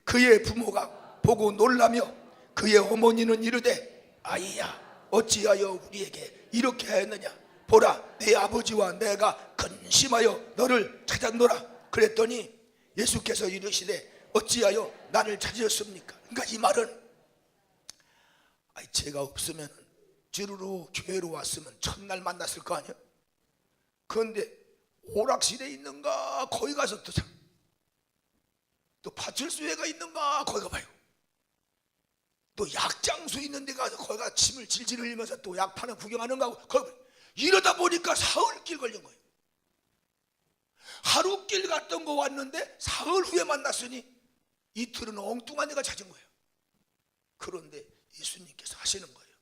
그의 부모가 보고 놀라며 그의 어머니는 이르되 아이야 어찌하여 우리에게 이렇게 했느냐? 보라 내 아버지와 내가 근심하여 너를 찾았노라. 그랬더니 예수께서 이르시되 어찌하여 나를 찾으셨습니까? 그러니까 이 말은 제가 없으면 주르르 교회로 왔으면 첫날 만났을 거 아니야? 그런데 오락실에 있는가 거기 가서 또 파출소에가 있는가 거기 가봐요. 또 약장수 있는 데 가서 거기 가 침을 질질 흘리면서 또 약판을 구경하는가 거기. 이러다 보니까 사흘길 걸린 거예요. 하루길 갔던 거 왔는데 사흘 후에 만났으니 이틀은 엉뚱한 애가 찾은 거예요. 그런데 예수님께서 하시는 거예요.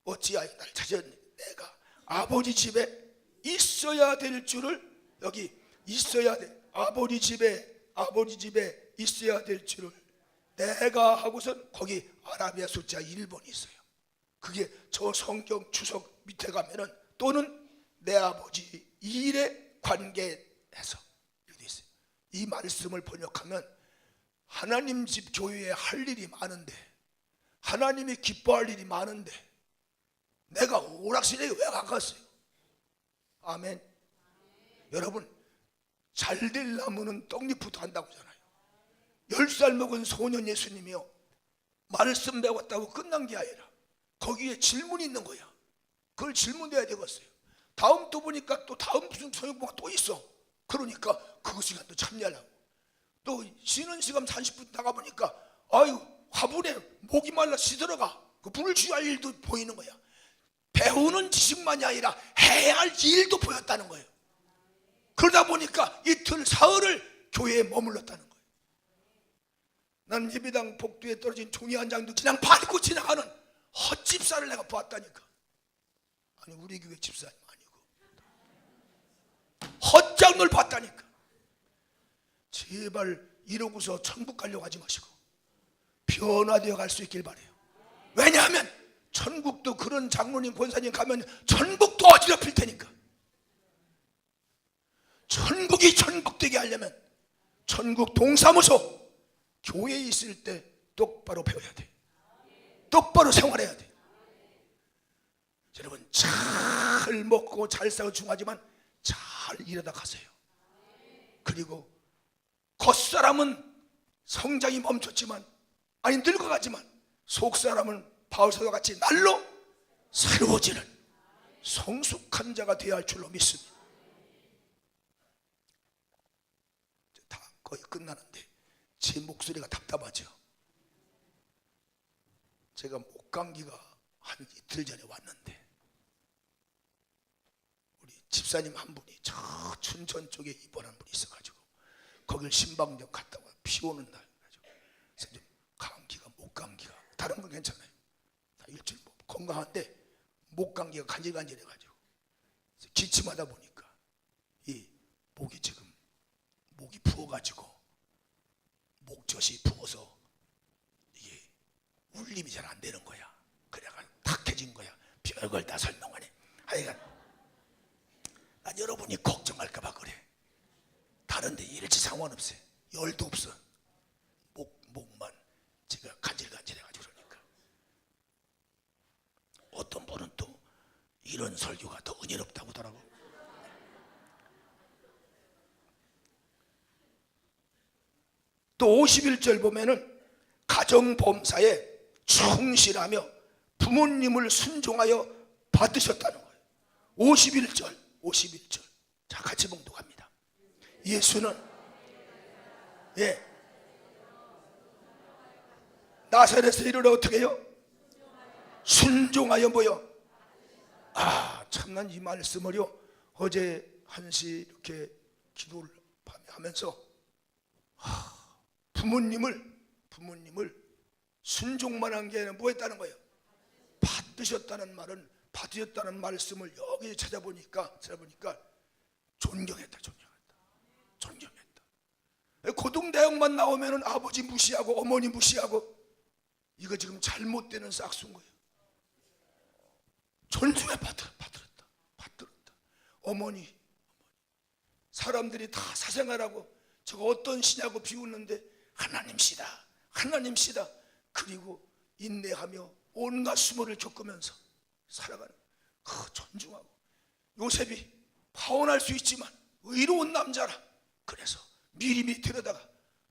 어찌하여 나를 찾았니? 내가 아버지 집에 있어야 될 줄을, 여기 있어야 돼, 아버지 집에 있어야 될 줄을 내가 하고선 거기 아라비아 숫자 1번이 있어요. 그게 저 성경 주석 밑에 가면은 또는 내 아버지 일에 관계해서 이렇게 있어요. 이 말씀을 번역하면 하나님 집 교회에 할 일이 많은데, 하나님이 기뻐할 일이 많은데 내가 오락실에 왜 가갔어요? 아멘. 여러분 잘 될 나무는 떡잎부터 한다고 하잖아요. 10살 먹은 소년 예수님이요 말씀 배웠다고 끝난 게 아니라 거기에 질문이 있는 거야. 그걸 질문해야 되겠어요. 다음 또 보니까 또 다음 무슨 성경보가 또 있어. 그러니까 그 시간도 참여하려고. 또 쉬는 시간 30분 나가보니까 아유 화분에 목이 말라 시들어가. 그 불을 쥐할 일도 보이는 거야. 배우는 지식만이 아니라 해야 할 일도 보였다는 거예요. 그러다 보니까 이틀 사흘을 교회에 머물렀다는 거예요. 난 예배당 복도에 떨어진 종이 한 장도 그냥 밟고 지나가는 헛집사를 내가 보았다니까. 아니 우리 교회 집사님 아니고 헛장을 봤다니까. 제발 이러고서 천국 가려고 하지 마시고 변화되어 갈 수 있길 바라요. 왜냐하면 천국도 그런 장로님 권사님 가면 천국도 어지럽힐 테니까. 천국이 천국되게 하려면 천국 동사무소 교회에 있을 때 똑바로 배워야 돼. 똑바로 생활해야 돼. 여러분 잘 먹고 잘 싸고 중하지만 잘 일하다 가세요. 그리고 겉사람은 성장이 멈췄지만 아니 늙어가지만 속사람은 바울사도 같이 날로 새로워지는 성숙한 자가 되어야 할 줄로 믿습니다. 다 거의 끝나는데 제 목소리가 답답하죠. 제가 목감기가 한 이틀 전에 왔는데 우리 집사님 한 분이 저 춘천 쪽에 입원한 분이 있어가지고 거길 신방역 갔다가 비 오는 날 그래서 좀 감기가 목감기가 다른 건 괜찮아요. 일주일 건강한데 목 감기가 간질간질해가지고 기침하다 보니까 이 목이 지금 목이 부어가지고 목젖이 부어서 이게 울림이 잘 안 되는 거야. 그래가 탁해진 거야. 별걸 다 설명하네. 하여간 난 여러분이 걱정할까봐 그래. 다른데 일치 상관없어요. 열도 없어. 목만 제가 간질간질해가지고 그러니까. 어떤 분은 또 이런 설교가 더 은혜롭다고 하더라고. 또 51절 보면은 가정범사에 충실하며 부모님을 순종하여 받으셨다는 거예요. 51절. 자, 같이 봉독합니다. 예수는 나사렛에서 이르러 어떻게 해요? 순종하여 뭐요? 참난 이 말씀을요 어제 1시 이렇게 기도를 하면서 부모님을 순종만 한 게 아니라 뭐 했다는 거예요? 받으셨다는 말은, 받으셨다는 말씀을 여기 찾아보니까 존경했다. 고등대학만 나오면은 아버지 무시하고 어머니 무시하고, 이거 지금 잘못되는 싹수인 거예요. 존중해 받들었다. 어머니 사람들이 다 사생활하고 저거 어떤 시냐고 비웃는데 하나님시다. 그리고 인내하며 온갖 수모를 겪으면서 살아가는 존중하고. 요셉이 파혼할 수 있지만 의로운 남자라. 그래서 미리 데려다가,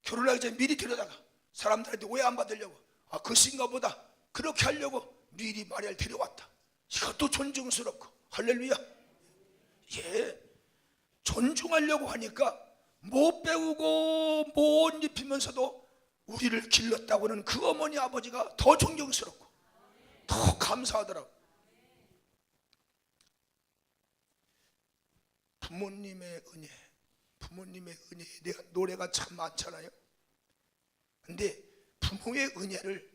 결혼하기 전에 미리 데려다가 사람들한테 오해 안 받으려고, 그 신가 보다 그렇게 하려고 미리 마리아를 데려왔다. 이것도 존중스럽고. 할렐루야. 존중하려고 하니까 못 배우고 못 입히면서도 우리를 길렀다고는 그 어머니 아버지가 더 존경스럽고 더 감사하더라고. 부모님의 은혜에 대한 노래가 참 많잖아요. 근데 부모의 은혜를,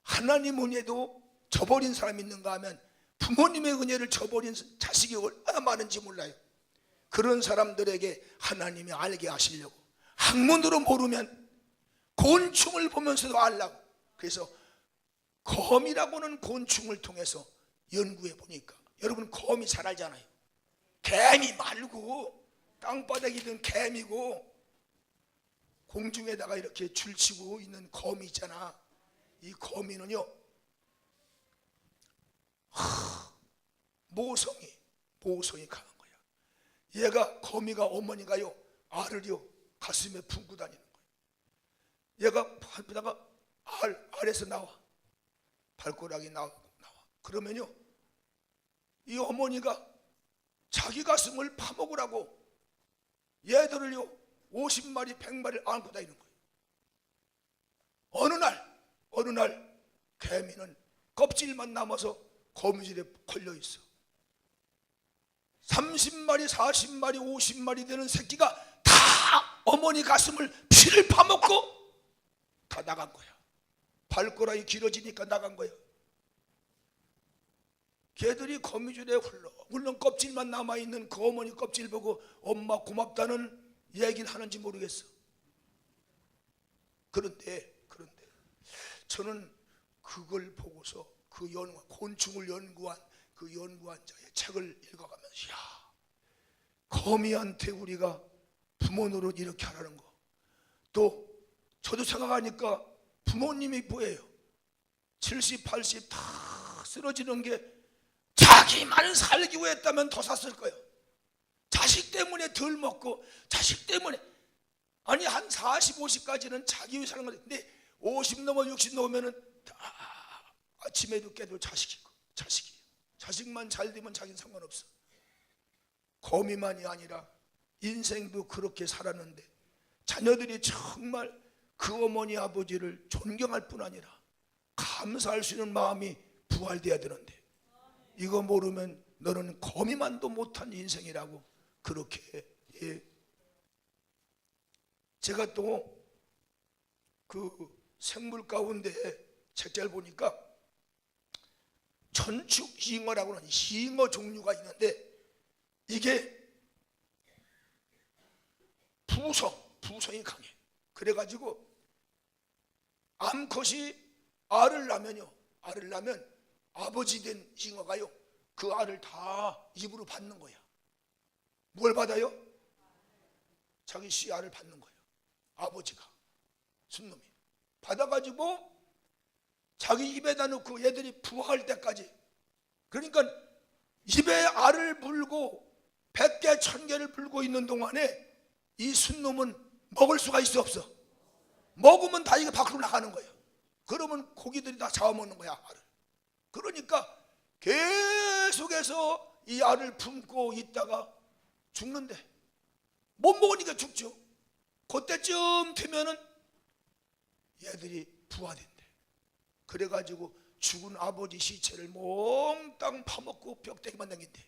하나님 은혜도 저버린 사람이 있는가 하면 부모님의 은혜를 저버린 자식이 얼마나 많은지 몰라요. 그런 사람들에게 하나님이 알게 하시려고, 학문으로 모르면 곤충을 보면서도 알라고. 그래서 거미라고는 곤충을 통해서 연구해 보니까, 여러분 거미 잘 알잖아요. 개미 말고, 땅바닥이든 개미고 공중에다가 이렇게 줄치고 있는 거미 있잖아. 이 거미는요 모성이 강한 거야. 얘가, 거미가 어머니가요 알을요 가슴에 품고 다니는 거야. 얘가 발에다가 알에서 나와, 발가락이 나와. 그러면요 이 어머니가 자기 가슴을 파먹으라고 얘들을요 50마리 100마리를 안고 다니는 거예요. 어느 날 개미는 껍질만 남아서 거미줄에 걸려 있어. 30마리 40마리 50마리 되는 새끼가 다 어머니 가슴을 피를 파먹고 다 나간 거야. 발가락이 길어지니까 나간 거야. 걔들이 거미줄에 훌렁 껍질만 남아있는 그 어머니 껍질 보고 엄마 고맙다는 얘기를 하는지 모르겠어. 그런데 저는 그걸 보고서 곤충을 연구한 그 연구한자의 책을 읽어가면서, 거미한테 우리가 부모 노릇 이렇게 하라는 거. 또 저도 생각하니까 부모님이 뭐예요? 70, 80 다 쓰러지는 게 자기만 살기 위해 했다면 더 샀을 거예요. 자식 때문에 덜 먹고, 자식 때문에, 아니 한 40, 50까지는 자기 위해 사는 거지. 근데 50 넘어 60 넘으면은 아침에도 깨도 자식이고, 자식만 잘 되면 자기는 상관없어. 거미만이 아니라 인생도 그렇게 살았는데 자녀들이 정말 그 어머니 아버지를 존경할 뿐 아니라 감사할 수 있는 마음이 부활돼야 되는데, 이거 모르면 너는 거미만도 못한 인생이라고 그렇게. 제가 또 그 생물 가운데 책자를 보니까 천축잉어라고 하는 잉어 종류가 있는데 이게 부성이 강해. 그래가지고 암컷이 알을 낳으면 아버지 된 잉어가요 그 알을 다 입으로 받는 거야. 뭘 받아요? 자기 씨알을 받는 거예요. 아버지가 순놈이 받아가지고 자기 입에다 넣고 얘들이 부화할 때까지, 그러니까 입에 알을 물고 100개 1000개를 물고 있는 동안에 이 순놈은 먹을 수가 있어 없어? 먹으면 다 이게 밖으로 나가는 거예요. 그러면 고기들이 다 잡아먹는 거야, 알을. 그러니까 계속해서 이 알을 품고 있다가 죽는데 못 먹으니까 죽죠. 그때쯤 되면은 얘들이 부화된대. 그래가지고 죽은 아버지 시체를 몽땅 파먹고 벽대기만 남긴대.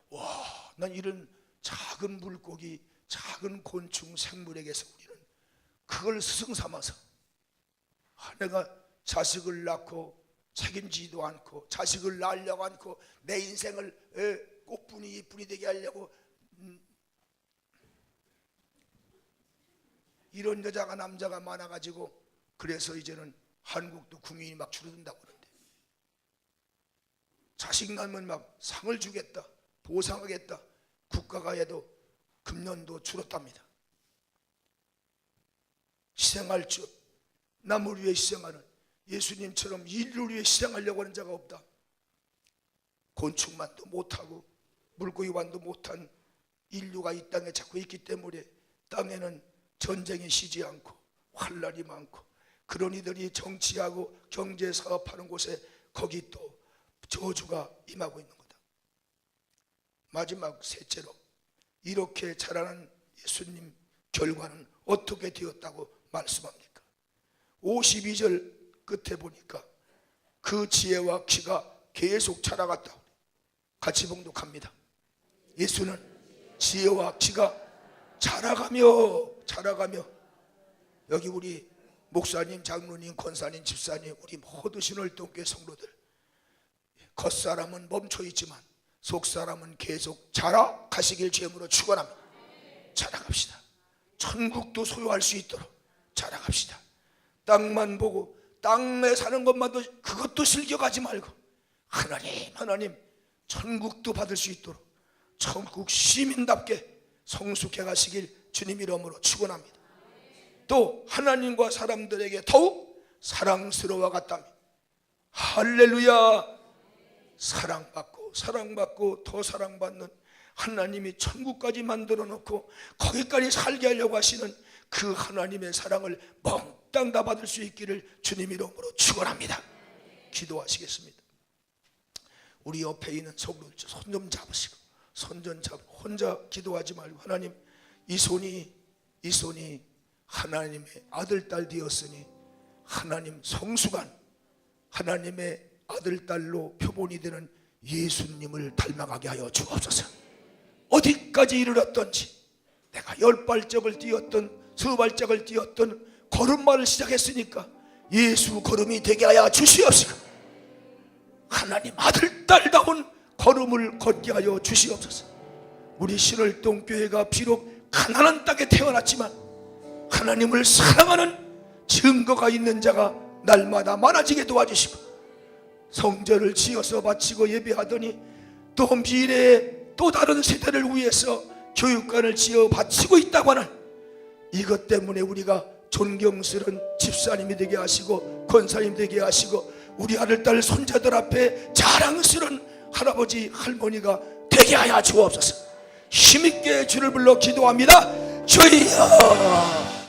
와, 난 이런 작은 물고기, 작은 곤충, 생물에게서 우리는 그걸 스승 삼아서 내가 자식을 낳고 책임지지도 않고 자식을 낳으려고 않고 내 인생을 꽃분이 이쁜이 되게 하려고 이런 여자가 남자가 많아가지고 그래서 이제는 한국도 국민이 막 줄어든다고 그러는데 자식 낳으면 막 상을 주겠다, 보상하겠다, 국가가 해도 금년도 줄었답니다. 희생할 줄, 남을 위해 희생하는, 예수님처럼 인류를 위해 희생하려고 하는 자가 없다. 곤충만도 못하고 물고기만도 못한 인류가 이 땅에 자꾸 있기 때문에 땅에는 전쟁이 쉬지 않고 환난이 많고 그런 이들이 정치하고 경제 사업하는 곳에 거기 또 저주가 임하고 있는 거다. 마지막 셋째로 이렇게 자라는 예수님 결과는 어떻게 되었다고 말씀합니까? 52절 끝에 보니까 그 지혜와 키가 계속 자라갔다. 같이 봉독합니다. 예수는 지혜와 키가 자라가며 여기 우리 목사님, 장로님, 권사님, 집사님, 우리 모두 신월동교회 성도들, 겉사람은 멈춰있지만 속사람은 계속 자라가시길 주님으로 축원합니다. 자라갑시다. 천국도 소유할 수 있도록 자라갑시다. 땅만 보고 땅에 사는 것만도 그것도 즐겨가지 말고 하나님 천국도 받을 수 있도록 천국 시민답게 성숙해 가시길 주님 이름으로 축원합니다. 또 하나님과 사람들에게 더욱 사랑스러워 갔다며 할렐루야. 사랑받고 더 사랑받는 하나님이 천국까지 만들어 놓고 거기까지 살게 하려고 하시는 그 하나님의 사랑을 몽땅 다 받을 수 있기를 주님 이름으로 축원합니다. 기도하시겠습니다. 우리 옆에 있는 성도들 손 좀 잡으시고 손 좀 잡고 혼자 기도하지 말고 하나님 이 손이 하나님의 아들 딸 되었으니 하나님 성숙한 하나님의 아들 딸로 표본이 되는 예수님을 닮아가게 하여 주옵소서. 어디까지 이르렀던지 내가 10발짝을 뛰었던 2발짝을 뛰었던 걸음마를 시작했으니까 예수 걸음이 되게 하여 주시옵소서. 하나님 아들 딸다운 걸음을 걷게 하여 주시옵소서. 우리 신월동 교회가 비록 가난한 땅에 태어났지만 하나님을 사랑하는 증거가 있는 자가 날마다 많아지게 도와주시고 성전을 지어서 바치고 예배하더니 또 미래에 또 다른 세대를 위해서 교육관을 지어 바치고 있다고 하는 이것 때문에 우리가 존경스러운 집사님이 되게 하시고 권사님 되게 하시고 우리 아들딸 손자들 앞에 자랑스러운 할아버지 할머니가 되게 하여 주옵소서. 힘있게 주를 불러 기도합니다. 주여